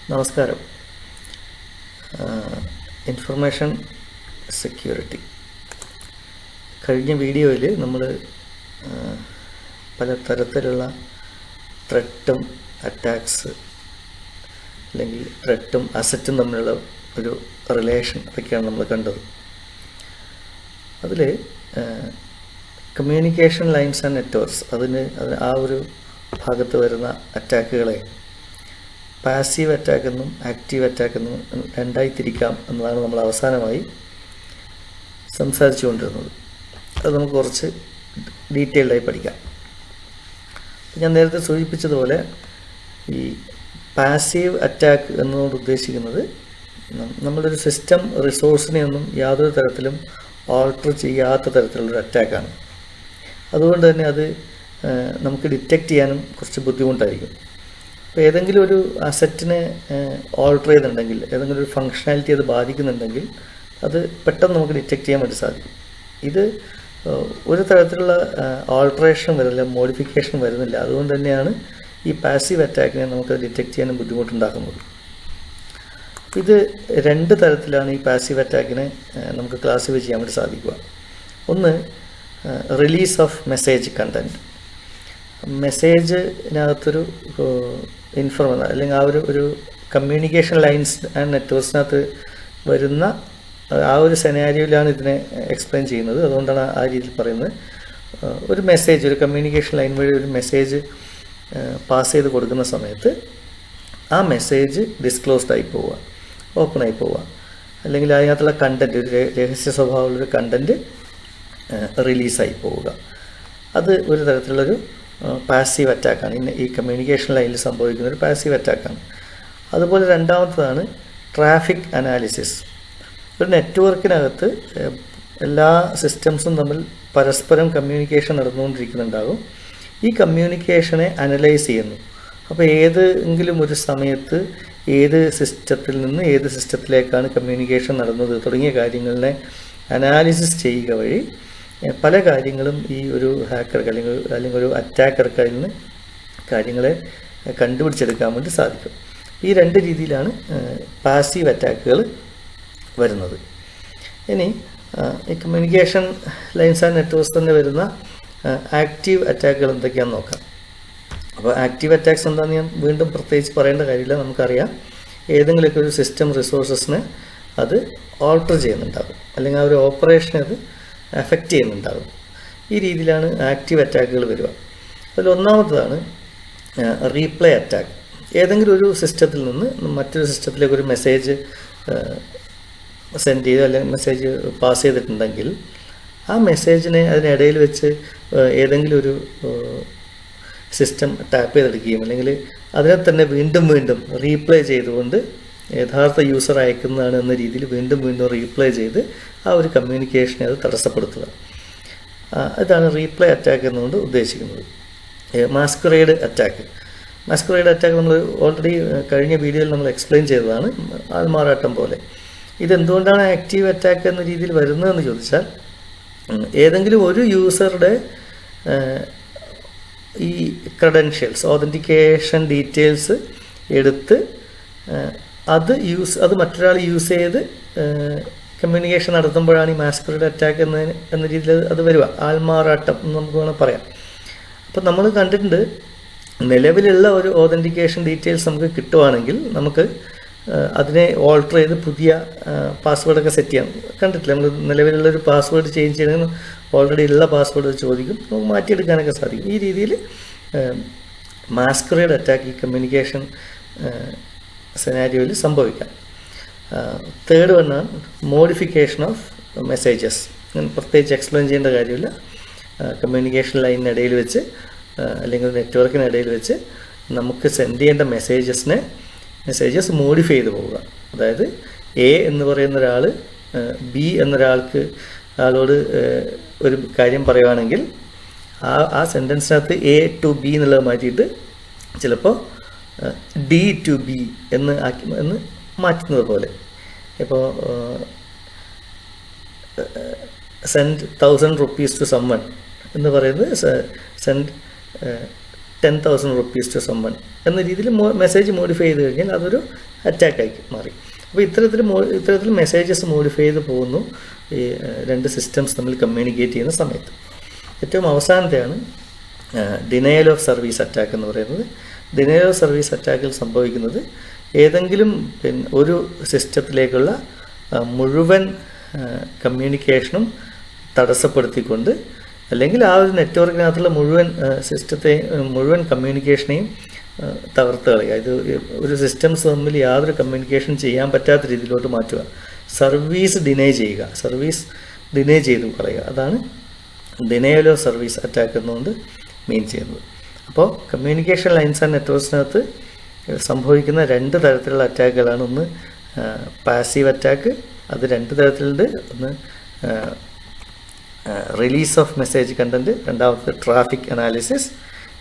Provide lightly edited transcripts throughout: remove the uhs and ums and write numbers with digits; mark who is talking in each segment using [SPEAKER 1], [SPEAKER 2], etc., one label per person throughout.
[SPEAKER 1] നമസ്കാരം. Information security കഴിഞ്ഞ വീഡിയോയിൽ നമ്മൾ പല തരത്തിലുള്ള ത്രെട്ടും അറ്റാക്സ് അല്ലെങ്കിൽ ത്രെട്ടും അസറ്റും തമ്മിലുള്ള ഒരു റിലേഷൻ അതൊക്കെയാണ് നമ്മൾ കണ്ടത്. അതിൽ കമ്മ്യൂണിക്കേഷൻ ലൈൻസ് ആൻഡ് നെറ്റ്വർക്ക്സ് ആ ഒരു ഭാഗത്ത് വരുന്ന അറ്റാക്കുകളെ പാസീവ് അറ്റാക്ക് എന്നും ആക്റ്റീവ് അറ്റാക്ക് എന്നും രണ്ടായി തിരിക്കാം എന്നതാണ് നമ്മൾ അവസാനമായി സംസാരിച്ചു കൊണ്ടിരുന്നത്. അത് നമുക്ക് കുറച്ച് ഡീറ്റെയിൽഡായി പഠിക്കാം. ഞാൻ നേരത്തെ സൂചിപ്പിച്ചതുപോലെ ഈ പാസീവ് അറ്റാക്ക് എന്നതുകൊണ്ട് ഉദ്ദേശിക്കുന്നത് നമ്മളൊരു സിസ്റ്റം റിസോഴ്സിനെ ഒന്നും യാതൊരു തരത്തിലും ഓൾട്ടർ ചെയ്യാത്ത തരത്തിലുള്ളൊരു അറ്റാക്കാണ്. അതുകൊണ്ട് തന്നെ അത് നമുക്ക് ഡിറ്റക്റ്റ് ചെയ്യാനും കുറച്ച് ബുദ്ധിമുട്ടായിരിക്കും. അപ്പോൾ ഏതെങ്കിലും ഒരു അസറ്റിനെ ഓൾട്ടർ ചെയ്യുന്നുണ്ടെങ്കിൽ, ഏതെങ്കിലും ഒരു ഫങ്ഷനാലിറ്റി അത് ബാധിക്കുന്നുണ്ടെങ്കിൽ അത് പെട്ടെന്ന് നമുക്ക് ഡിറ്റക്റ്റ് ചെയ്യാൻ വേണ്ടി സാധിക്കും. ഇത് ഒരു തരത്തിലുള്ള ഓൾട്ടറേഷൻ വരുന്നില്ല, മോഡിഫിക്കേഷൻ വരുന്നില്ല. അതുകൊണ്ട് തന്നെയാണ് ഈ പാസീവ് അറ്റാക്കിനെ നമുക്ക് ഡിറ്റക്റ്റ് ചെയ്യാനും ബുദ്ധിമുട്ടുണ്ടാക്കുന്നത്. ഇത് രണ്ട് തരത്തിലാണ് ഈ പാസീവ് അറ്റാക്കിനെ നമുക്ക് ക്ലാസിഫൈ ചെയ്യാൻ വേണ്ടി സാധിക്കുക. ഒന്ന്, റിലീസ് ഓഫ് മെസ്സേജ് കണ്ടൻറ്റ്. മെസ്സേജിനകത്തൊരു അല്ലെങ്കിൽ ആ ഒരു കമ്മ്യൂണിക്കേഷൻ ലൈൻസ് ആൻഡ് നെറ്റ്വർക്സിനകത്ത് വരുന്ന ആ ഒരു സെനാരിയോയിലാണ് ഇതിനെ എക്സ്പ്ലെയിൻ ചെയ്യുന്നത്. അതുകൊണ്ടാണ് ആ രീതിയിൽ പറയുന്നത്. ഒരു മെസ്സേജ്, ഒരു കമ്മ്യൂണിക്കേഷൻ ലൈൻ വഴി ഒരു മെസ്സേജ് പാസ് ചെയ്ത് കൊടുക്കുന്ന സമയത്ത് ആ മെസ്സേജ് ഡിസ്ക്ലോസ്ഡ് ആയി പോവുക, ഓപ്പൺ ആയി പോവുക, അല്ലെങ്കിൽ അതിനകത്തുള്ള കണ്ടൻറ്റ്, ഒരു രഹസ്യ സ്വഭാവമുള്ളൊരു കണ്ടൻറ്റ് റിലീസായി പോവുക. അത് ഒരു തരത്തിലുള്ളൊരു പാസീവ് അറ്റാക്കാണ്. ഈ കമ്മ്യൂണിക്കേഷൻ ലൈനിൽ സംഭവിക്കുന്ന ഒരു പാസീവ് അറ്റാക്കാണ്. അതുപോലെ രണ്ടാമത്തതാണ് ട്രാഫിക് അനാലിസിസ്. ഒരു നെറ്റ്വർക്കിനകത്ത് എല്ലാ സിസ്റ്റംസും തമ്മിൽ പരസ്പരം കമ്മ്യൂണിക്കേഷൻ നടന്നുകൊണ്ടിരിക്കുന്നുണ്ടാകും. ഈ കമ്മ്യൂണിക്കേഷനെ അനലൈസ് ചെയ്യുന്നു. അപ്പോൾ ഏതെങ്കിലും ഒരു സമയത്ത് ഏത് സിസ്റ്റത്തിൽ നിന്ന് ഏത് സിസ്റ്റത്തിലേക്കാണ് കമ്മ്യൂണിക്കേഷൻ നടന്നത് തുടങ്ങിയ കാര്യങ്ങളെ അനാലിസിസ് ചെയ്യുക വഴി പല കാര്യങ്ങളും ഈ ഒരു ഹാക്കർക്ക് അല്ലെങ്കിൽ ഒരു അറ്റാക്കർക്ക് അതിൽ നിന്ന് കാര്യങ്ങളെ കണ്ടുപിടിച്ചെടുക്കാൻ വേണ്ടി സാധിക്കും. ഈ രണ്ട് രീതിയിലാണ് പാസീവ് അറ്റാക്കുകൾ വരുന്നത്. ഇനി ഈ കമ്മ്യൂണിക്കേഷൻ ലൈൻസ് ആൻഡ് നെറ്റ്വർക്ക്സ് തന്നെ വരുന്ന ആക്റ്റീവ് അറ്റാക്കുകൾ എന്തൊക്കെയാണെന്ന് നോക്കാം. അപ്പോൾ ആക്റ്റീവ് അറ്റാക്സ് എന്താണെന്ന് ഞാൻ വീണ്ടും പ്രത്യേകിച്ച് പറയേണ്ട കാര്യമില്ല, നമുക്കറിയാം. ഏതെങ്കിലുമൊക്കെ ഒരു സിസ്റ്റം റിസോഴ്സസിനെ അത് ഓൾട്ടർ ചെയ്യുന്നുണ്ടാകും, അല്ലെങ്കിൽ ആ ഒരു ഓപ്പറേഷനെ അത് എഫക്റ്റ് ചെയ്യുന്നുണ്ടാകും. ഈ രീതിയിലാണ് ആക്റ്റീവ് അറ്റാക്കുകൾ വരിക. അതിൽ ഒന്നാമത്തതാണ് റീപ്ലേ അറ്റാക്ക്. ഏതെങ്കിലും ഒരു സിസ്റ്റത്തിൽ നിന്ന് മറ്റൊരു സിസ്റ്റത്തിലേക്ക് ഒരു മെസ്സേജ് സെൻഡ് ചെയ്ത് അല്ലെങ്കിൽ മെസ്സേജ് പാസ് ചെയ്തിട്ടുണ്ടെങ്കിൽ ആ മെസ്സേജിനെ അതിനിടയിൽ വെച്ച് ഏതെങ്കിലും ഒരു സിസ്റ്റം ടാപ്പ് ചെയ്തെടുക്കുകയും അല്ലെങ്കിൽ അതിനെ തന്നെ വീണ്ടും വീണ്ടും റീപ്ലേ ചെയ്തുകൊണ്ട് യഥാർത്ഥ യൂസർ അയക്കുന്നതാണ് എന്ന രീതിയിൽ വീണ്ടും വീണ്ടും റീപ്ലേ ചെയ്ത് ആ ഒരു കമ്മ്യൂണിക്കേഷനെ അത് തടസ്സപ്പെടുത്തുക. ഇതാണ് റീപ്ലേ അറ്റാക്ക് എന്നുകൊണ്ട് ഉദ്ദേശിക്കുന്നത്. മാസ്കുറേഡ് അറ്റാക്ക് നമ്മൾ ഓൾറെഡി കഴിഞ്ഞ വീഡിയോയിൽ നമ്മൾ എക്സ്പ്ലെയിൻ ചെയ്തതാണ്, ആൾമാറാട്ടം പോലെ. ഇതെന്തുകൊണ്ടാണ് ആക്റ്റീവ് അറ്റാക്ക് എന്ന രീതിയിൽ വരുന്നതെന്ന് ചോദിച്ചാൽ, ഏതെങ്കിലും ഒരു യൂസറുടെ ഈ ക്രെഡൻഷ്യൽസ്, ഓതൻറ്റിക്കേഷൻ ഡീറ്റെയിൽസ് എടുത്ത് അത് മറ്റൊരാൾ യൂസ് ചെയ്ത് കമ്മ്യൂണിക്കേഷൻ നടത്തുമ്പോഴാണ് ഈ മാസ്കുറേഡ് അറ്റാക്ക് എന്ന രീതിയിൽ അത് വരിക. ആൾമാറാട്ടം എന്ന് നമുക്ക് വേണമെങ്കിൽ പറയാം. അപ്പോൾ നമ്മൾ കണ്ടിട്ടുണ്ട്, നിലവിലുള്ള ഒരു ഓതൻറ്റിക്കേഷൻ ഡീറ്റെയിൽസ് നമുക്ക് കിട്ടുവാണെങ്കിൽ നമുക്ക് അതിനെ ഓൾട്ടർ ചെയ്ത് പുതിയ പാസ്വേഡൊക്കെ സെറ്റ് ചെയ്യാം. കണ്ടിട്ടില്ല, നമ്മൾ നിലവിലുള്ളൊരു പാസ്വേഡ് ചേഞ്ച് ചെയ്യണമെങ്കിൽ ഓൾറെഡി ഉള്ള പാസ്വേഡ് ചോദിക്കും, നമുക്ക് മാറ്റിയെടുക്കാനൊക്കെ സാധിക്കും. ഈ രീതിയിൽ മാസ്കുറേഡ് അറ്റാക്ക് ഈ കമ്മ്യൂണിക്കേഷൻ സെനാരിയോയിൽ സംഭവിക്കാം. തേർഡ് വണ്ണാണ് മോഡിഫിക്കേഷൻ ഓഫ് മെസ്സേജസ്. പ്രത്യേകിച്ച് എക്സ്പ്ലെയിൻ ചെയ്യേണ്ട കാര്യമില്ല. കമ്മ്യൂണിക്കേഷൻ ലൈനിനിടയിൽ വെച്ച് അല്ലെങ്കിൽ നെറ്റ്വർക്കിനിടയിൽ വെച്ച് നമുക്ക് സെൻഡ് ചെയ്യേണ്ട മെസ്സേജസ് മോഡിഫൈ ചെയ്ത് പോവുക. അതായത് എ എന്ന് പറയുന്ന ഒരാൾ ബി ആളോട് ഒരു കാര്യം പറയുകയാണെങ്കിൽ ആ സെൻറ്റൻസിനകത്ത് എ ടു ബി എന്നുള്ളത് മാറ്റിയിട്ട് ചിലപ്പോൾ ഡി ടു ബി എന്ന് മാറ്റുന്നത് പോലെ. ഇപ്പോൾ സെൻഡ് 1000 rupees ടു സമ്മൺ എന്ന് പറയുന്നത് സെൻഡ് 10,000 rupees to someone എന്ന രീതിയിൽ മെസ്സേജ് മോഡിഫൈ ചെയ്ത് കഴിഞ്ഞാൽ അതൊരു അറ്റാക്കായി മാറി. അപ്പോൾ ഇത്തരത്തിൽ മെസ്സേജസ് മോഡിഫൈ ചെയ്ത് പോകുന്നു ഈ രണ്ട് സിസ്റ്റംസ് തമ്മിൽ കമ്മ്യൂണിക്കേറ്റ് ചെയ്യുന്ന സമയത്ത്. ഏറ്റവും അവസാനത്തെയാണ് ഡിനയൽ ഓഫ് സർവീസ് അറ്റാക്ക് എന്ന് പറയുന്നത്. ഡിനയൽ ഓഫ് സർവീസ് അറ്റാക്കിൽ സംഭവിക്കുന്നത് ഏതെങ്കിലും ഒരു സിസ്റ്റത്തിലേക്കുള്ള മുഴുവൻ കമ്മ്യൂണിക്കേഷനും തടസ്സപ്പെടുത്തിക്കൊണ്ട്, അല്ലെങ്കിൽ ആ ഒരു നെറ്റ്വർക്കിനകത്തുള്ള മുഴുവൻ കമ്മ്യൂണിക്കേഷനെയും തകർത്ത് കളയുക. ഇത് ഒരു സിസ്റ്റംസ് തമ്മിൽ യാതൊരു കമ്മ്യൂണിക്കേഷൻ ചെയ്യാൻ പറ്റാത്ത രീതിയിലോട്ട് മാറ്റുക, സർവീസ് ഡിനൈ ചെയ്ത് കളയുക. അതാണ് ഡിനയൽ ഓഫ് സർവീസ് അറ്റാക്ക് എന്നുകൊണ്ട് മീൻ ചെയ്യുന്നത്. അപ്പോൾ കമ്മ്യൂണിക്കേഷൻ ലൈൻസ് ആൻഡ് നെറ്റ്വർക്സിനകത്ത് സംഭവിക്കുന്ന രണ്ട് തരത്തിലുള്ള അറ്റാക്കുകളാണ്. ഒന്ന് പാസീവ് അറ്റാക്ക്, അത് രണ്ട് തരത്തിലുണ്ട്. ഒന്ന് റിലീസ് ഓഫ് മെസ്സേജ് കണ്ടൻറ്റ്, രണ്ടാമത്തെ ട്രാഫിക് അനാലിസിസ്.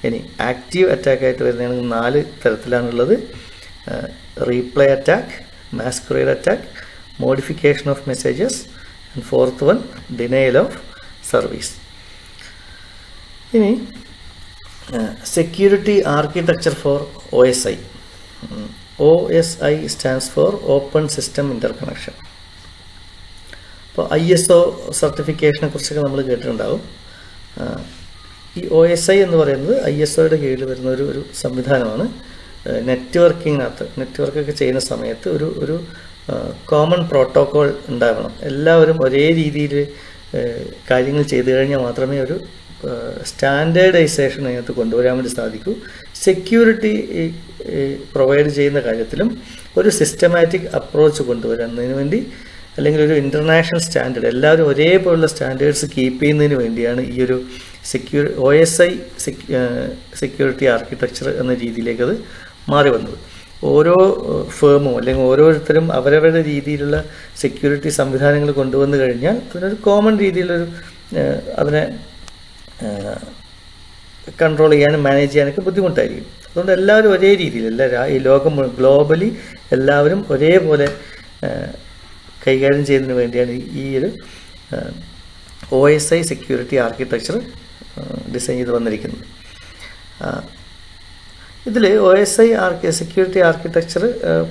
[SPEAKER 1] ഇനി ആക്റ്റീവ് അറ്റാക്കായിട്ട് വരുന്നതാണെങ്കിൽ 4 തരത്തിലാണുള്ളത്. Replay attack, masquerade attack, modification of messages, and fourth one denial of service. ഇനി security architecture for OSI. OSI stands for open system interconnection. അപ്പോൾ ISO സർട്ടിഫിക്കേഷനെ കുറിച്ചൊക്കെ നമ്മൾ കേട്ടിട്ടുണ്ടാവും. ഈ OSI എന്ന് പറയുന്നത് ISOയുടെ കീഴിൽ വരുന്ന ഒരു സംവിധാനമാണ്. നെറ്റ്വർക്കൊക്കെ ചെയ്യുന്ന സമയത്ത് ഒരു കോമൺ പ്രോട്ടോക്കോൾ ഉണ്ടാവണം. എല്ലാവരും ഒരേ രീതിയിൽ കാര്യങ്ങൾ ചെയ്തു കഴിഞ്ഞാൽ മാത്രമേ ഒരു സ്റ്റാൻഡേർഡൈസേഷൻ അതിനകത്ത് കൊണ്ടുവരാൻ വേണ്ടി സാധിക്കൂ. സെക്യൂരിറ്റി പ്രൊവൈഡ് ചെയ്യുന്ന കാര്യത്തിലും ഒരു സിസ്റ്റമാറ്റിക് അപ്രോച്ച് കൊണ്ടുവരുന്നതിന് വേണ്ടി, അല്ലെങ്കിൽ ഒരു ഇൻ്റർനാഷണൽ സ്റ്റാൻഡേർഡ്, എല്ലാവരും ഒരേപോലുള്ള സ്റ്റാൻഡേർഡ്സ് കീപ്പ് ചെയ്യുന്നതിന് വേണ്ടിയാണ് ഈ ഒരു OSI സെക്യൂരിറ്റി ആർക്കിടെക്ചർ എന്ന രീതിയിലേക്ക് അത് മാറി വന്നത്. ഓരോ ഫേമും അല്ലെങ്കിൽ ഓരോരുത്തരും അവരവരുടെ രീതിയിലുള്ള സെക്യൂരിറ്റി സംവിധാനങ്ങൾ കൊണ്ടുവന്നു കഴിഞ്ഞാൽ അതിനൊരു കോമൺ രീതിയിലൊരു അതിനെ കൺട്രോൾ ചെയ്യാനും മാനേജ് ചെയ്യാനൊക്കെ ബുദ്ധിമുട്ടായിരിക്കും. അതുകൊണ്ട് എല്ലാവരും ഒരേ രീതിയിൽ, ഈ ലോകം ഗ്ലോബലി എല്ലാവരും ഒരേപോലെ കൈകാര്യം ചെയ്യുന്നതിന് വേണ്ടിയാണ് ഈ ഒരു OSI സെക്യൂരിറ്റി ആർക്കിടെക്ചർ ഡിസൈൻ ചെയ്ത് വന്നിരിക്കുന്നത്. ഇതിൽ OSI സെക്യൂരിറ്റി ആർക്കിടെക്ചർ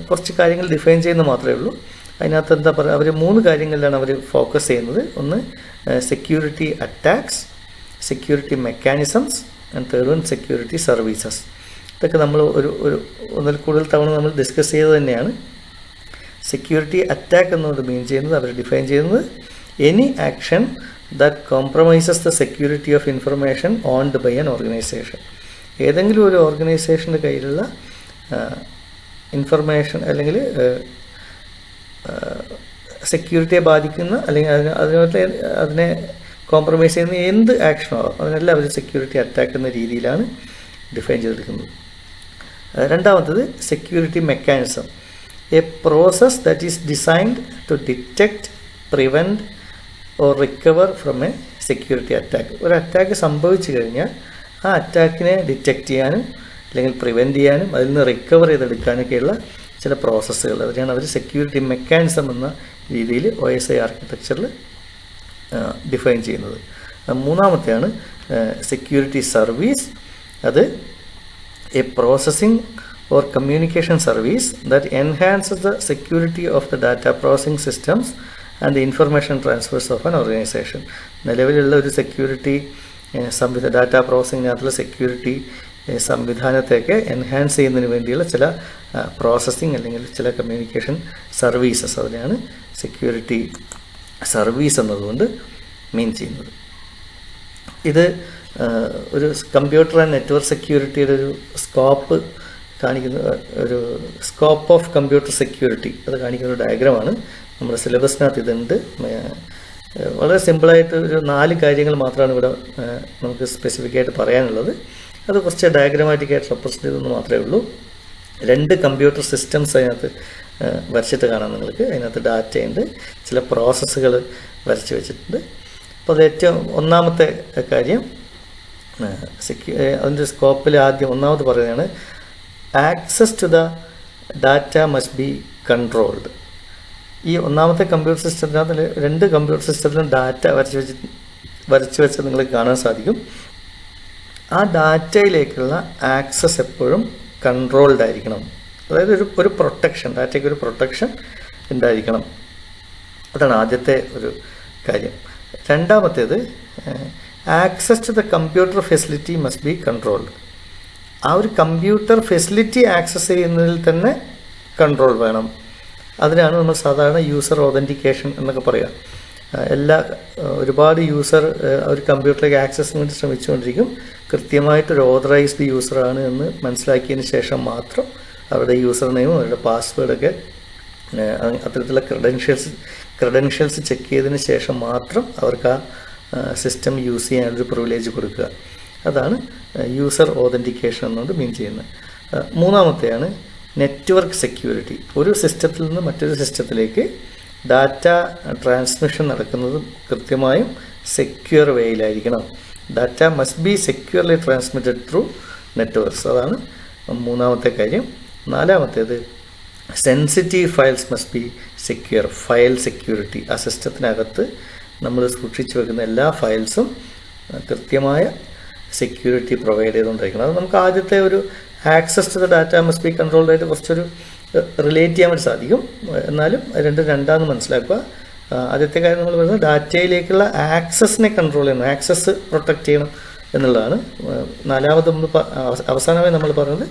[SPEAKER 1] കുറച്ച് കാര്യങ്ങൾ ഡിഫൈൻ ചെയ്യുന്നത് മാത്രമേ ഉള്ളൂ. അതിനകത്ത് എന്താ പറയുക, അവർ 3 കാര്യങ്ങളിലാണ് അവർ ഫോക്കസ് ചെയ്യുന്നത്. ഒന്ന് security attacks, security mechanisms, and third one security services. ഇതൊക്കെ നമ്മൾ ഒന്നിൽ കൂടുതൽ തവണ നമ്മൾ ഡിസ്കസ് ചെയ്തത് തന്നെയാണ്. സെക്യൂരിറ്റി അറ്റാക്ക് എന്നുകൊണ്ട് മീൻ ചെയ്യുന്നത്, അവർ ഡിഫൈൻ ചെയ്യുന്നത് any action that compromises the security of information owned by an organisation. ഏതെങ്കിലും ഒരു ഓർഗനൈസേഷൻ്റെ കയ്യിലുള്ള ഇൻഫർമേഷൻ അല്ലെങ്കിൽ സെക്യൂരിറ്റിയെ ബാധിക്കുന്ന, അല്ലെങ്കിൽ അതിനെ കോംപ്രമൈസ് ചെയ്യുന്ന എന്ത് ആക്ഷനോ അതിനെല്ലാം അവർ സെക്യൂരിറ്റി അറ്റാക്ക് എന്ന രീതിയിലാണ് ഡിഫൈൻ ചെയ്തിരിക്കുന്നത്. രണ്ടാമത്തത് security mechanism, a process that is designed to detect, prevent or recover from a security attack. ഒരു അറ്റാക്ക് സംഭവിച്ചു കഴിഞ്ഞാൽ ആ അറ്റാക്കിനെ ഡിറ്റക്റ്റ് ചെയ്യാനും അല്ലെങ്കിൽ പ്രിവെൻറ്റ് ചെയ്യാനും അതിൽ നിന്ന് റിക്കവർ ചെയ്തെടുക്കാനൊക്കെയുള്ള ചില പ്രോസസ്സുകൾ, അതിനാണ് അവർ സെക്യൂരിറ്റി മെക്കാനിസം എന്ന രീതിയിൽ OSI ആർക്കിടെക്ചറിൽ ഡിഫൈൻ ചെയ്യുന്നത്. മൂന്നാമത്തെയാണ് സെക്യൂരിറ്റി സർവീസ്. അത് a processing or communication service that enhances the security of the data processing systems and the information transfers of an organisation. നിലവിലുള്ള ഒരു സെക്യൂരിറ്റി ഡാറ്റ പ്രോസസ്സിങ്ങിനകത്തുള്ള സെക്യൂരിറ്റി സംവിധാനത്തെയൊക്കെ എൻഹാൻസ് ചെയ്യുന്നതിന് വേണ്ടിയുള്ള ചില പ്രോസസ്സിംഗ് അല്ലെങ്കിൽ ചില കമ്മ്യൂണിക്കേഷൻ സർവീസസ്, അതിനെയാണ് സെക്യൂരിറ്റി സർവീസ് എന്നതുകൊണ്ട് മീൻ ചെയ്യുന്നത്. ഇത് ഒരു കമ്പ്യൂട്ടർ ആൻഡ് നെറ്റ്വർക്ക് സെക്യൂരിറ്റിയുടെ ഒരു സ്കോപ്പ് കാണിക്കുന്ന, ഒരു സ്കോപ്പ് ഓഫ് കമ്പ്യൂട്ടർ സെക്യൂരിറ്റി അത് കാണിക്കുന്ന ഒരു ഡയഗ്രമാണ്. നമ്മുടെ സിലബസിനകത്ത് ഇതുണ്ട്. വളരെ സിമ്പിളായിട്ട് ഒരു 4 കാര്യങ്ങൾ മാത്രമാണ് ഇവിടെ നമുക്ക് സ്പെസിഫിക് ആയിട്ട് പറയാനുള്ളത്. അത് കുറച്ച് ഡയഗ്രമാറ്റിക്കായിട്ട് റെപ്രസെൻ്റ് ചെയ്തെന്ന് മാത്രമേ ഉള്ളൂ. 2 കമ്പ്യൂട്ടർ സിസ്റ്റംസ് അതിനകത്ത് വരച്ചിട്ട് കാണാം നിങ്ങൾക്ക്. അതിനകത്ത് ഡാറ്റയുണ്ട്, ചില പ്രോസസ്സുകൾ വരച്ച് വെച്ചിട്ടുണ്ട്. അപ്പോൾ അത് ഏറ്റവും ഒന്നാമത്തെ കാര്യം അതിൻ്റെ സ്കോപ്പിൽ ഒന്നാമത് പറയുന്നതാണ് access to the data must be controlled. ഈ ഒന്നാമത്തെ കമ്പ്യൂട്ടർ സിസ്റ്റത്തിനകത്ത് 2 കമ്പ്യൂട്ടർ സിസ്റ്റത്തിലും ഡാറ്റ വരച്ച് വെച്ച് നിങ്ങൾക്ക് കാണാൻ സാധിക്കും. ആ ഡാറ്റയിലേക്കുള്ള ആക്സസ് എപ്പോഴും കൺട്രോൾഡ് ആയിരിക്കണം. അതായത് ഒരു പ്രൊട്ടക്ഷൻ, ഡാറ്റയ്ക്ക് ഒരു പ്രൊട്ടക്ഷൻ ഉണ്ടായിരിക്കണം. അതാണ് ആദ്യത്തെ ഒരു കാര്യം. രണ്ടാമത്തേത്, access to the computer facility must be controlled. ആ ഒരു കമ്പ്യൂട്ടർ ഫെസിലിറ്റി ആക്സസ് ചെയ്യുന്നതിൽ തന്നെ കൺട്രോൾ വേണം. അതിനാണ് നമ്മൾ സാധാരണ യൂസർ ഓതൻറ്റിക്കേഷൻ എന്നൊക്കെ പറയുക. ഒരുപാട് യൂസർ ഒരു കമ്പ്യൂട്ടറിലേക്ക് ആക്സസിന് വേണ്ടി ശ്രമിച്ചുകൊണ്ടിരിക്കും. കൃത്യമായിട്ടൊരു ഓതറൈസ്ഡ് യൂസറാണ് എന്ന് മനസ്സിലാക്കിയതിന് ശേഷം മാത്രം അവരുടെ യൂസർ നെയിമും അവരുടെ പാസ്വേഡൊക്കെ അത്തരത്തിലുള്ള ക്രെഡൻഷ്യൽസ് ചെക്ക് ചെയ്തതിന് ശേഷം മാത്രം അവർക്ക് ആ സിസ്റ്റം യൂസ് ചെയ്യാനൊരു പ്രിവിലേജ് കൊടുക്കുക. അതാണ് യൂസർ ഓതൻറ്റിക്കേഷൻ എന്നുകൊണ്ട് മീൻ ചെയ്യുന്നത്. മൂന്നാമത്തെയാണ് നെറ്റ്വർക്ക് സെക്യൂരിറ്റി. ഒരു സിസ്റ്റത്തിൽ നിന്ന് മറ്റൊരു സിസ്റ്റത്തിലേക്ക് ഡാറ്റ ട്രാൻസ്മിഷൻ നടക്കുന്നത് കൃത്യമായും സെക്യൂർ വേയിലായിരിക്കണം. Data must be securely transmitted through networks. അതാണ് മൂന്നാമത്തെ കാര്യം. നാലാമത്തേത്, sensitive files must be secure. File security. ആ സിസ്റ്റത്തിനകത്ത് നമ്മൾ സൂക്ഷിച്ചു വെക്കുന്ന എല്ലാ ഫയൽസും കൃത്യമായ സെക്യൂരിറ്റി പ്രൊവൈഡ് ചെയ്തുകൊണ്ടിരിക്കണം. അത് നമുക്ക് ആദ്യത്തെ ഒരു access to the data must be controlled ആയിട്ട് കുറച്ചൊരു റിലേറ്റ് ചെയ്യാൻ വേണ്ടി സാധിക്കും. എന്നാലും രണ്ടാമെന്ന് മനസ്സിലാക്കുക. ആദ്യത്തെ കാര്യം നമ്മൾ പറയുന്നത് ഡാറ്റയിലേക്കുള്ള ആക്സസിനെ കൺട്രോൾ ചെയ്യണം, ആക്സസ് പ്രൊട്ടക്റ്റ് ചെയ്യണം എന്നുള്ളതാണ്. നാലാമത് അവസാനമായി നമ്മൾ പറഞ്ഞത്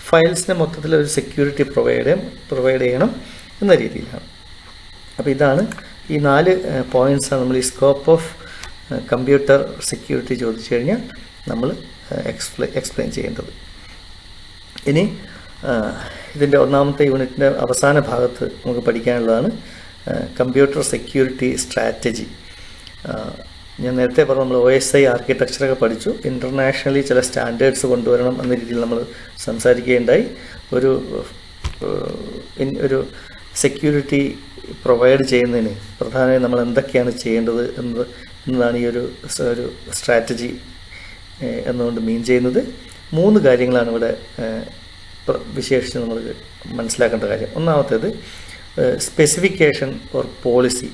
[SPEAKER 1] ഫയൽസിനെ മൊത്തത്തിൽ ഒരു സെക്യൂരിറ്റി പ്രൊവൈഡ് ചെയ്യണം എന്ന രീതിയിലാണ്. അപ്പോൾ ഇതാണ് ഈ 4 പോയിൻറ്റ്സാണ് നമ്മൾ ഈ സ്കോപ്പ് ഓഫ് കമ്പ്യൂട്ടർ സെക്യൂരിറ്റി ചോദിച്ചു കഴിഞ്ഞാൽ നമ്മൾ എക്സ്പ്ലെയിൻ ചെയ്യേണ്ടത്. ഇനി ഇതിൻ്റെ ഒന്നാമത്തെ യൂണിറ്റിൻ്റെ അവസാന ഭാഗത്ത് നമുക്ക് പഠിക്കാനുള്ളതാണ് കമ്പ്യൂട്ടർ സെക്യൂരിറ്റി സ്ട്രാറ്റജി. ഞാൻ നേരത്തെ പറഞ്ഞു നമ്മൾ OSI ആർക്കിടെക്ചറൊക്കെ പഠിച്ചു. ഇൻ്റർനാഷണലി ചില സ്റ്റാൻഡേർഡ്സ് കൊണ്ടുവരണം എന്ന രീതിയിൽ നമ്മൾ സംസാരിക്കുകയുണ്ടായി. ഒരു സെക്യൂരിറ്റി പ്രൊവൈഡ് ചെയ്യുന്നതിന് പ്രധാനമായും നമ്മൾ എന്തൊക്കെയാണ് ചെയ്യേണ്ടത് എന്നതാണ് ഈ ഒരു സ്ട്രാറ്റജി എന്നുകൊണ്ട് മീൻ ചെയ്യുന്നത്. 3 കാര്യങ്ങളാണ് ഇവിടെ വിശേഷിച്ച് നമ്മൾ മനസ്സിലാക്കേണ്ട കാര്യം. ഒന്നാമത്തേത് സ്പെസിഫിക്കേഷൻ ഓർ പോളിസി.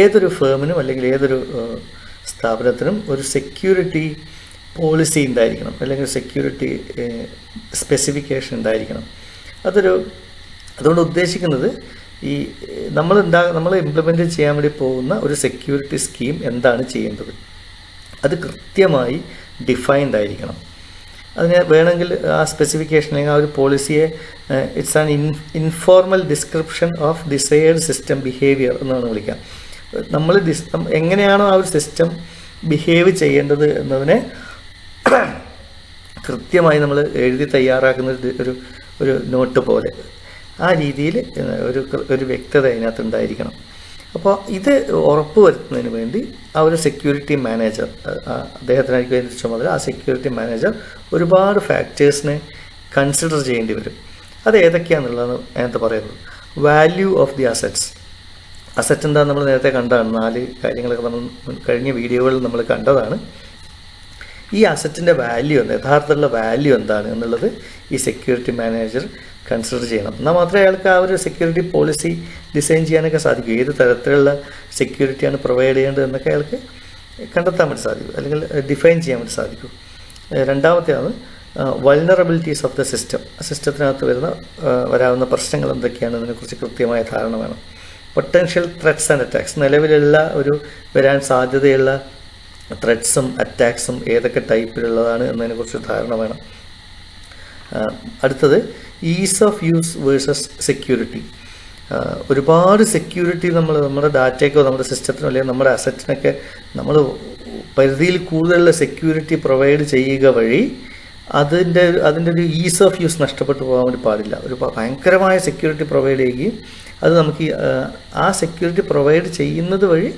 [SPEAKER 1] ഏതൊരു ഫേമിനും അല്ലെങ്കിൽ ഏതൊരു സ്ഥാപനത്തിനും ഒരു സെക്യൂരിറ്റി പോളിസി ഉണ്ടായിരിക്കണം, അല്ലെങ്കിൽ സെക്യൂരിറ്റി സ്പെസിഫിക്കേഷൻ ഉണ്ടായിരിക്കണം. അതുകൊണ്ട് ഉദ്ദേശിക്കുന്നത് ഈ നമ്മൾ ഇംപ്ലിമെൻ്റ് ചെയ്യാൻ വേണ്ടി പോകുന്ന ഒരു സെക്യൂരിറ്റി സ്കീം എന്താണ് ചെയ്യേണ്ടത്, അത് കൃത്യമായി ഡിഫൈൻഡ് ആയിരിക്കണം. അതിന് വേണമെങ്കിൽ ആ സ്പെസിഫിക്കേഷൻ അല്ലെങ്കിൽ ആ ഒരു പോളിസിയെ it's an informal description of desired system behaviour എന്നാണ് വിളിക്കാം. നമ്മൾ എങ്ങനെയാണോ ആ ഒരു സിസ്റ്റം ബിഹേവ് ചെയ്യേണ്ടത് എന്നതിനെ കൃത്യമായി നമ്മൾ എഴുതി തയ്യാറാക്കുന്ന ഒരു നോട്ട് പോലെ ആ രീതിയിൽ ഒരു വ്യക്തത അതിനകത്ത് ഉണ്ടായിരിക്കണം. അപ്പോൾ ഇത് ഉറപ്പുവരുത്തുന്നതിന് വേണ്ടി ആ ഒരു സെക്യൂരിറ്റി മാനേജർ, അദ്ദേഹത്തിനായിരിക്കും അതിൻ്റെ ചുമതല. ആ സെക്യൂരിറ്റി മാനേജർ ഒരുപാട് ഫാക്ടേഴ്സിനെ കൺസിഡർ ചെയ്യേണ്ടി വരും. അത് ഏതൊക്കെയാണെന്നുള്ളതാണ് അതിനകത്ത് പറയുന്നത്. Value of the assets. Asset എന്താ നമ്മൾ നേരത്തെ കണ്ടതാണ്. 4 കാര്യങ്ങളൊക്കെ നമ്മൾ കഴിഞ്ഞ വീഡിയോകളിൽ നമ്മൾ കണ്ടതാണ്. ഈ അസറ്റിൻ്റെ വാല്യൂ യഥാർത്ഥത്തിലുള്ള വാല്യൂ എന്താണ് എന്നുള്ളത് ഈ സെക്യൂരിറ്റി മാനേജർ കൺസിഡർ ചെയ്യണം. എന്നാൽ മാത്രമേ അയാൾക്ക് ആ ഒരു സെക്യൂരിറ്റി പോളിസി ഡിസൈൻ ചെയ്യാനൊക്കെ സാധിക്കും. ഏത് തരത്തിലുള്ള സെക്യൂരിറ്റിയാണ് പ്രൊവൈഡ് ചെയ്യേണ്ടത് എന്നൊക്കെ അയാൾക്ക് കണ്ടെത്താൻ വേണ്ടി സാധിക്കും, അല്ലെങ്കിൽ ഡിഫൈൻ ചെയ്യാൻ വേണ്ടി സാധിക്കും. രണ്ടാമത്തെയാണ് വൾനറബിലിറ്റീസ് ഓഫ് ദ സിസ്റ്റം. സിസ്റ്റത്തിനകത്ത് വരാവുന്ന പ്രശ്നങ്ങൾ എന്തൊക്കെയാണ് എന്നതിനെക്കുറിച്ച് കൃത്യമായ ധാരണ വേണം. Potential threats and attacks. നിലവിലുള്ള വരാൻ സാധ്യതയുള്ള ത്രെറ്റ്സും അറ്റാക്സും ഏതൊക്കെ ടൈപ്പിലുള്ളതാണ് എന്നതിനെക്കുറിച്ച് ധാരണ വേണം. അടുത്തത് is of use versus security. ഒരുപാട് സെക്യൂരിറ്റി നമ്മുടെ ഡാറ്റയ്ക്കോ നമ്മുടെ സിസ്റ്റത്തിനോ അല്ലെങ്കിൽ നമ്മുടെ അസറ്റിനൊക്കെ നമ്മൾ പരിധിയിൽ കൂടുതലുള്ള സെക്യൂരിറ്റി പ്രൊവൈഡ് ചെയ്യുക വഴി അതിൻ്റെ ഒരു ഈസ് ഓഫ് യൂസ് നഷ്ടപ്പെട്ടു പോകാൻ വേണ്ടി പാടില്ല. ഒരു ഭയങ്കരമായ സെക്യൂരിറ്റി പ്രൊവൈഡ് ചെയ്യുകയും അത് നമുക്ക് ആ സെക്യൂരിറ്റി പ്രൊവൈഡ് ചെയ്യുന്നത് വഴി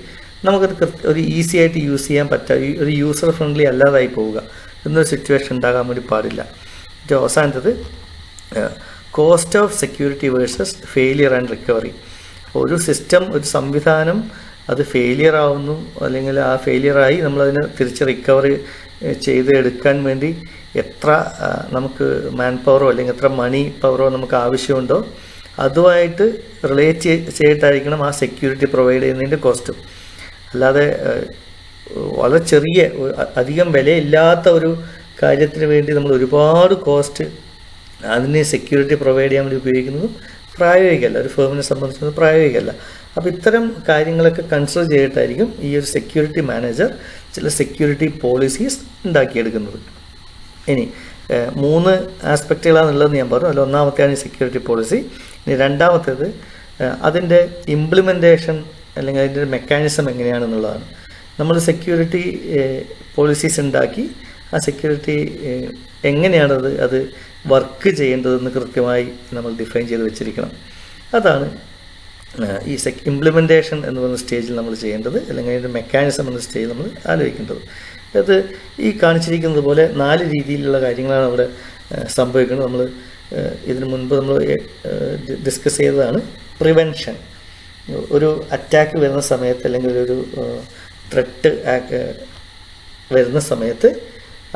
[SPEAKER 1] നമുക്കത് ഒരു ഈസി ആയിട്ട് യൂസ് ചെയ്യാൻ പറ്റാതെ ഒരു യൂസർ ഫ്രണ്ട്ലി അല്ലാതായി പോവുക എന്നൊരു സിറ്റുവേഷൻ ഉണ്ടാകാൻ വേണ്ടി പാടില്ല. ഏറ്റവും അവസാനത്തത് cost of security versus failure and recovery. ഒരു സിസ്റ്റം, ഒരു സംവിധാനം അത് ഫെയിലിയർ ആവുന്നു, അല്ലെങ്കിൽ ആ ഫെയിലിയറായി നമ്മളതിനെ തിരിച്ച് റിക്കവറി ചെയ്തെടുക്കാൻ വേണ്ടി എത്ര നമുക്ക് മാൻ പവറോ അല്ലെങ്കിൽ എത്ര മണി പവറോ നമുക്ക് ആവശ്യമുണ്ടോ അതുമായിട്ട് റിലേറ്റ് ചെയ്തിട്ടായിരിക്കണം ആ സെക്യൂരിറ്റി പ്രൊവൈഡ് ചെയ്യുന്നതിൻ്റെ കോസ്റ്റും. അല്ലാതെ വളരെ ചെറിയ അധികം വിലയില്ലാത്ത ഒരു കാര്യത്തിന് വേണ്ടി നമ്മൾ ഒരുപാട് കോസ്റ്റ് അതിന് സെക്യൂരിറ്റി പ്രൊവൈഡ് ചെയ്യാൻ വേണ്ടി ഉപയോഗിക്കുന്നതും പ്രായോഗികമല്ല, ഒരു ഫേമിനെ സംബന്ധിച്ചത് പ്രായോഗികമല്ല. അപ്പോൾ ഇത്തരം കാര്യങ്ങളൊക്കെ കൺസിഡർ ചെയ്തിട്ടായിരിക്കും ഈ ഒരു സെക്യൂരിറ്റി മാനേജർ ചില സെക്യൂരിറ്റി പോളിസീസ് ഉണ്ടാക്കിയെടുക്കുന്നത്. ഇനി 3 ആസ്പെക്റ്റുകളാണുള്ളതെന്ന് ഞാൻ പറഞ്ഞു. അതിൽ ഒന്നാമത്തെയാണ് ഈ സെക്യൂരിറ്റി പോളിസി. ഇനി രണ്ടാമത്തേത് അതിൻ്റെ ഇംപ്ലിമെൻറ്റേഷൻ അല്ലെങ്കിൽ അതിൻ്റെ മെക്കാനിസം എങ്ങനെയാണെന്നുള്ളതാണ്. നമ്മൾ സെക്യൂരിറ്റി പോളിസീസ് ഉണ്ടാക്കി ആ സെക്യൂരിറ്റി എങ്ങനെയാണത് അത് വർക്ക് ചെയ്യേണ്ടതെന്ന് കൃത്യമായി നമ്മൾ ഡിഫൈൻ ചെയ്ത് വെച്ചിരിക്കണം. അതാണ് ഈ ഇംപ്ലിമെൻറ്റേഷൻ എന്ന് പറയുന്ന സ്റ്റേജിൽ നമ്മൾ ചെയ്യേണ്ടത്, അല്ലെങ്കിൽ അതിൻ്റെ മെക്കാനിസം എന്ന സ്റ്റേജിൽ നമ്മൾ ആലോചിക്കേണ്ടത്. അത് ഈ കാണിച്ചിരിക്കുന്നത് പോലെ 4 രീതിയിലുള്ള കാര്യങ്ങളാണ് അവിടെ സംഭവിക്കുന്നത്. നമ്മൾ ഇതിനു മുൻപ് നമ്മൾ ഡിസ്കസ് ചെയ്തതാണ് പ്രിവെൻഷൻ. ഒരു അറ്റാക്ക് വരുന്ന സമയത്ത് അല്ലെങ്കിൽ ഒരു ത്രെട്ട് വരുന്ന സമയത്ത്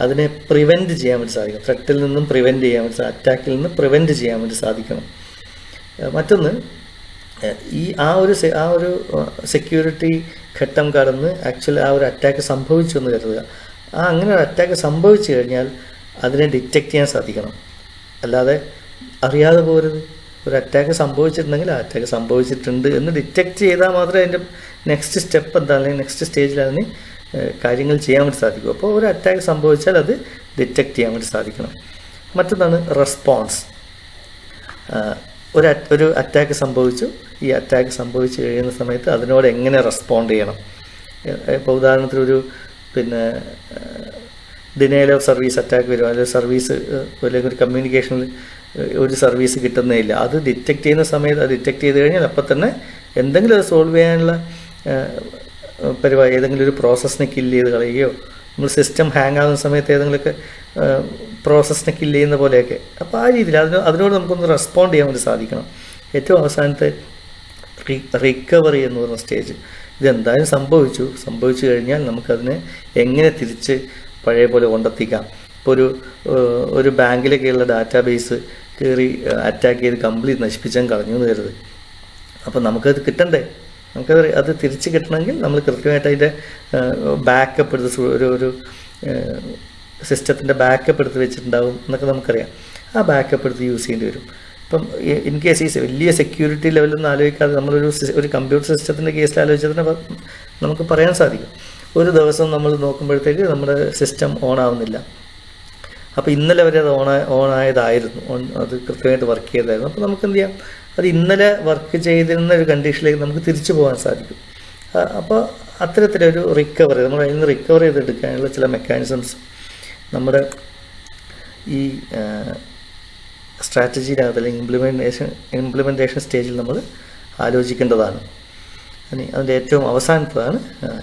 [SPEAKER 1] അതിനെ പ്രിവെൻറ്റ് ചെയ്യാൻ വേണ്ടി സാധിക്കണം. ത്രെട്ടിൽ നിന്നും പ്രിവെൻറ്റ് ചെയ്യാൻ വേണ്ടി, അറ്റാക്കിൽ നിന്ന് പ്രിവെൻറ്റ് ചെയ്യാൻ വേണ്ടി സാധിക്കണം. മറ്റൊന്ന് ഈ ആ ഒരു സെക്യൂരിറ്റി ഘട്ടം കടന്ന് ആക്ച്വലി ആ ഒരു അറ്റാക്ക് സംഭവിച്ചു എന്ന് കരുതുക. അങ്ങനെ ഒരു അറ്റാക്ക് സംഭവിച്ചു കഴിഞ്ഞാൽ അതിനെ ഡിറ്റക്റ്റ് ചെയ്യാൻ സാധിക്കണം. അല്ലാതെ അറിയാതെ പോരുത്. ഒരു അറ്റാക്ക് സംഭവിച്ചിട്ടുണ്ടെങ്കിൽ ആ അറ്റാക്ക് സംഭവിച്ചിട്ടുണ്ട് എന്ന് ഡിറ്റക്റ്റ് ചെയ്താൽ മാത്രമേ അതിൻ്റെ നെക്സ്റ്റ് സ്റ്റെപ്പ് എന്താ അല്ലെങ്കിൽ നെക്സ്റ്റ് സ്റ്റേജിൽ അതിന് കാര്യങ്ങൾ ചെയ്യാൻ വേണ്ടി സാധിക്കും. അപ്പോൾ ഒരു അറ്റാക്ക് സംഭവിച്ചാൽ അത് ഡിറ്റക്റ്റ് ചെയ്യാൻ വേണ്ടി സാധിക്കണം. മറ്റൊന്നാണ് റെസ്പോൺസ്. ഒരു അറ്റാക്ക് സംഭവിച്ചു. ഈ അറ്റാക്ക് സംഭവിച്ചു കഴിയുന്ന സമയത്ത് അതിനോട് എങ്ങനെ റെസ്പോണ്ട് ചെയ്യണം. ഇപ്പോൾ ഉദാഹരണത്തിന് ഒരു ഡിനയൽ ഓഫ് സർവീസ് അറ്റാക്ക് വരും, അല്ലെങ്കിൽ സർവീസ് അല്ലെങ്കിൽ ഒരു കമ്മ്യൂണിക്കേഷനിൽ ഒരു സർവീസ് കിട്ടുന്നേ ഇല്ല. അത് ഡിറ്റക്റ്റ് ചെയ്യുന്ന സമയത്ത് അത് ഡിറ്റക്റ്റ് ചെയ്ത് കഴിഞ്ഞാൽ അപ്പം തന്നെ എന്തെങ്കിലും അത് സോൾവ് ചെയ്യാനുള്ള പരിപാടി, ഏതെങ്കിലും ഒരു പ്രോസസ്സിനെ കില്ല് ചെയ്ത് കളയുകയോ, നമ്മൾ സിസ്റ്റം ഹാങ് ആകുന്ന സമയത്ത് ഏതെങ്കിലുമൊക്കെ പ്രോസസ്സിനെ കില്ല് ചെയ്യുന്ന പോലെയൊക്കെ. അപ്പോൾ ആ രീതിയിൽ അതിനോട് നമുക്കൊന്ന് റെസ്പോണ്ട് ചെയ്യാൻ വേണ്ടി സാധിക്കണം. ഏറ്റവും അവസാനത്തെ റിക്കവറി എന്ന് പറയുന്ന സ്റ്റേജ്. ഇതെന്തായാലും സംഭവിച്ചു കഴിഞ്ഞാൽ നമുക്കതിനെ എങ്ങനെ തിരിച്ച് പഴയ പോലെ കൊണ്ടെത്തിക്കാം. ഇപ്പോൾ ഒരു ബാങ്കിലൊക്കെയുള്ള ഡാറ്റാബേസ് കയറി അറ്റാക്ക് ചെയ്ത് കംപ്ലീറ്റ് നശിപ്പിച്ചാൽ കളഞ്ഞു എന്ന് കരുത്. അപ്പോൾ നമുക്കത് കിട്ടണ്ടേ? അത് തിരിച്ച് കിട്ടണമെങ്കിൽ നമ്മൾ കൃത്യമായിട്ട് അതിൻ്റെ ബാക്കപ്പ് എടുത്ത് ഒരു സിസ്റ്റത്തിൻ്റെ ബാക്കപ്പ് എടുത്ത് വെച്ചിട്ടുണ്ടാവും എന്നൊക്കെ നമുക്കറിയാം. ആ ബാക്കപ്പ് എടുത്ത് യൂസ് ചെയ്യേണ്ടി വരും. ഇപ്പം ഇൻ കേസ് ഈ വലിയ സെക്യൂരിറ്റി ലെവലൊന്നും ആലോചിക്കാതെ ഒരു കമ്പ്യൂട്ടർ സിസ്റ്റത്തിൻ്റെ കേസിൽ ആലോചിച്ചതിനെ നമുക്ക് പറയാൻ സാധിക്കും. ഒരു ദിവസം നമ്മൾ നോക്കുമ്പോഴത്തേക്ക് നമ്മുടെ സിസ്റ്റം ഓൺ ആവുന്നില്ല. അപ്പോൾ ഇന്നലെ വരെ അത് ഓണായതായിരുന്നു, അത് കൃത്യമായിട്ട് വർക്ക് ചെയ്തായിരുന്നു. അപ്പോൾ നമുക്ക് എന്ത് ചെയ്യാം, അത് ഇന്നലെ വർക്ക് ചെയ്തിരുന്ന ഒരു കണ്ടീഷനിലേക്ക് നമുക്ക് തിരിച്ചു പോകാൻ സാധിക്കും. അപ്പോൾ അത്തരത്തിലൊരു റിക്കവറി, നമ്മൾ അതിൽ നിന്ന് റിക്കവർ ചെയ്തെടുക്കാനുള്ള ചില മെക്കാനിസംസ് നമ്മുടെ ഈ സ്ട്രാറ്റജിയിനകത്ത് അല്ലെങ്കിൽ ഇംപ്ലിമെൻറ്റേഷൻ സ്റ്റേജിൽ നമ്മൾ ആലോചിക്കേണ്ടതാണ്. ഇനി അതിൻ്റെ ഏറ്റവും അവസാനത്തതാണ്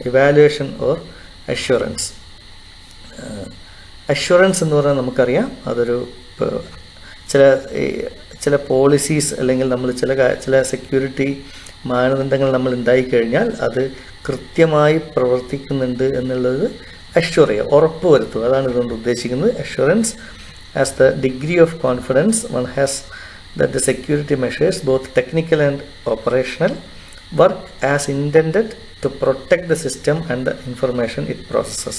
[SPEAKER 1] ഇവാലുവേഷൻ ഓർ അഷ്വറൻസ്. അഷ്വറൻസ് എന്ന് പറഞ്ഞാൽ നമുക്കറിയാം, അതൊരു ചില പോളിസീസ് അല്ലെങ്കിൽ നമ്മൾ ചില സെക്യൂരിറ്റി മാനദണ്ഡങ്ങൾ നമ്മൾ ഉണ്ടായിക്കഴിഞ്ഞാൽ അത് കൃത്യമായി പ്രവർത്തിക്കുന്നുണ്ട് എന്നുള്ളത് അഷ്വർ ചെയ്യുക, ഉറപ്പ് വരുത്തുക. അതാണ് ഇതുകൊണ്ട് ഉദ്ദേശിക്കുന്നത്. Assurance as the degree of confidence one has that the security measures, both technical and operational, work as intended to protect the system and the information it processes.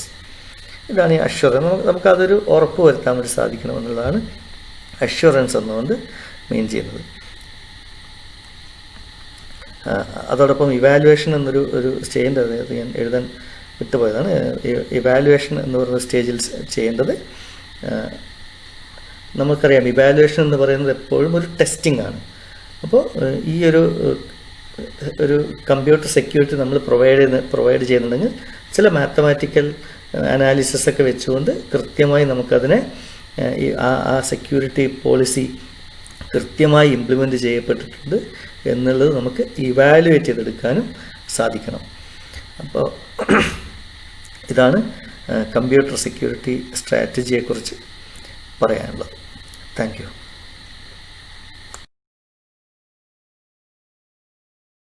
[SPEAKER 1] ഇതാണ് ഈ അഷ്വറൻസ്. നമുക്കതൊരു ഉറപ്പ് വരുത്താൻ വേണ്ടി സാധിക്കണമെന്നുള്ളതാണ് അഷ്വറൻസ് എന്നുകൊണ്ട് മീൻ ചെയ്യുന്നത്. അതോടൊപ്പം evaluation എന്നൊരു ചെയ്യേണ്ടത് ഞാൻ എഴുതാൻ വിട്ടുപോയതാണ്. ഇവാലുവേഷൻ എന്ന് പറയുന്ന സ്റ്റേജിൽ ചെയ്യേണ്ടത്, നമുക്കറിയാം ഇവാലുവേഷൻ എന്ന് പറയുന്നത് എപ്പോഴും ഒരു ടെസ്റ്റിംഗ് ആണ്. അപ്പോൾ ഈ ഒരു കമ്പ്യൂട്ടർ സെക്യൂരിറ്റി നമ്മൾ പ്രൊവൈഡ് ചെയ്യുന്നുണ്ടെങ്കിൽ ചില മാത്തമാറ്റിക്കൽ അനാലിസിസ് ഒക്കെ വെച്ചുകൊണ്ട് കൃത്യമായി നമുക്കതിനെ ആ സെക്യൂരിറ്റി പോളിസി കൃത്യമായി ഇംപ്ലിമെൻറ്റ് ചെയ്യപ്പെട്ടിട്ടുണ്ട് എന്നുള്ളത് നമുക്ക് ഇവാലുവേറ്റ് ചെയ്തെടുക്കാനും സാധിക്കണം. അപ്പോൾ ഇതാണ് കമ്പ്യൂട്ടർ സെക്യൂരിറ്റി സ്ട്രാറ്റജിയെക്കുറിച്ച് പറയാനുള്ളത്. Thank you.